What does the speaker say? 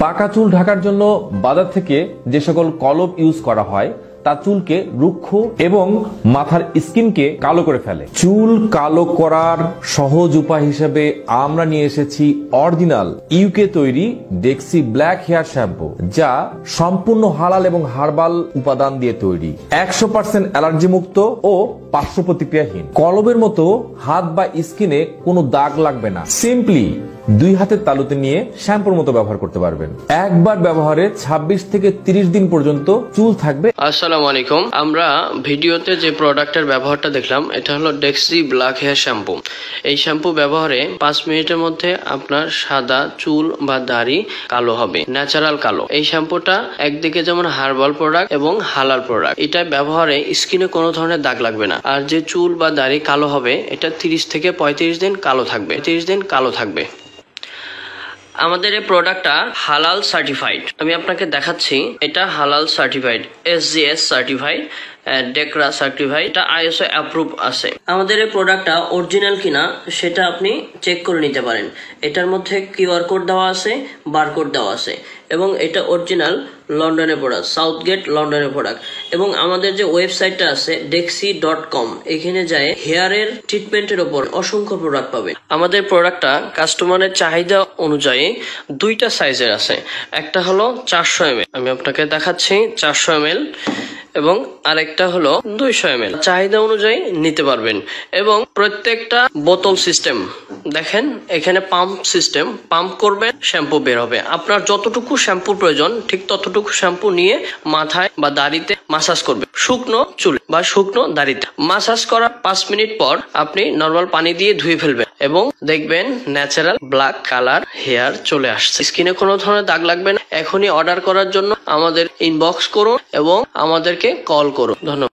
পাকা চুল ঢাকার জন্য বাজার থেকে যে সকল কলম ইউজ করা হয় তা চুলকে রুক্ষ এবং মাথার স্কিনকে কালো করে ফেলে। চুল কালো করার সহজ উপায় হিসেবে আমরা নিয়ে এসেছি অরিজিনাল ইউকে তৈরি ডেক্সি ব্ল্যাক হেয়ার শ্যাম্পু, যা সম্পূর্ণ হালাল এবং হার্বাল উপাদান দিয়ে তৈরি, 100% অ্যালার্জি মুক্ত ও পার্শ্ব প্রতিক্রিয়াহীন। কলমের মতো হাত বা স্কিনে কোনো দাগ লাগবে না। সিম্পলি 2 হাতের তালুতে নিয়ে শ্যাম্পুর মতো ব্যবহার করতে পারবেন। একবার ব্যবহারে 26 থেকে 30 দিন পর্যন্ত চুল থাকবে। আসসালামু আলাইকুম। আমরা ভিডিওতে যে প্রোডাক্টের ব্যবহারটা দেখলাম এটা হলো ডেক্সি ব্ল্যাক হেয়ার শ্যাম্পু। এই শ্যাম্পু ব্যবহারে 5 মিনিটের মধ্যে আপনার সাদা চুল বা দাড়ি কালো হবে, ন্যাচারাল কালো। এই শ্যাম্পুটা একদিকে যেমন হার্বাল প্রোডাক্ট এবং হালাল প্রোডাক্ট। এটা ব্যবহারে স্কিনে কোনো ধরনের দাগ লাগবে না। আর যে চুল বা দাড়ি কালো হবে এটা 30 থেকে 35 দিন কালো থাকবে, 30 দিন কালো থাকবে। আমাদের এই প্রোডাক্টটা হালাল সার্টিফাইড। আমি আপনাকে দেখাচ্ছি, এটা হালাল সার্টিফাইড, SGS সার্টিফাইড, ডেকরা সার্টিফাইড, এটা ISO অ্যাপ্রুভ আছে। আমাদের এই প্রোডাক্টটা অরিজিনাল কিনা সেটা আপনি চেক করে নিতে পারেন। এটার মধ্যে QR কোড দেওয়া আছে, বারকোড দেওয়া আছে, এবং এটা অরিজিনাল লন্ডনের প্রোডাক্ট, সাউথগেট লন্ডনের প্রোডাক্ট। এবং আমাদের যে ওয়েবসাইটটা আছে dexi.com, এখানে যায় হেয়ারের ট্রিটমেন্টের উপর অসংখ্য প্রোডাক্ট পাবে। আমাদের প্রোডাক্টটা কাস্টমারের চাহিদা অনুযায়ী 2টা সাইজের আছে। একটা হলো 400 ml, আমি আপনাকে দেখাচ্ছি 400 ml, এবং আরেকটা হলো 200 ml। চাহিদা অনুযায়ী নিতে পারবেন। এবং প্রত্যেকটা বোতল সিস্টেম দেখেন, এখানে পাম্প সিস্টেম, পাম্প করবেন শ্যাম্পু বের হবে। আপনার যতটুকু শ্যাম্পুর প্রয়োজন ঠিক ততটুকু শ্যাম্পু নিয়ে মাথায় বা দাড়িতে মাসাজ করবে, শুকনো চুল বা শুকনো দাড়িতে। মাসাজ করার 5 মিনিট পর আপনি নর্মাল পানি দিয়ে ধুয়ে ফেলবেন এবং দেখবেন ন্যাচারাল ব্ল্যাক কালার হেয়ার চলে আসছে। স্কিনে কোনো ধরনের দাগ লাগবে না। এখনই অর্ডার করার জন্য আমাদের ইনবক্স করুন এবং আমাদেরকে কল করুন। ধন্যবাদ।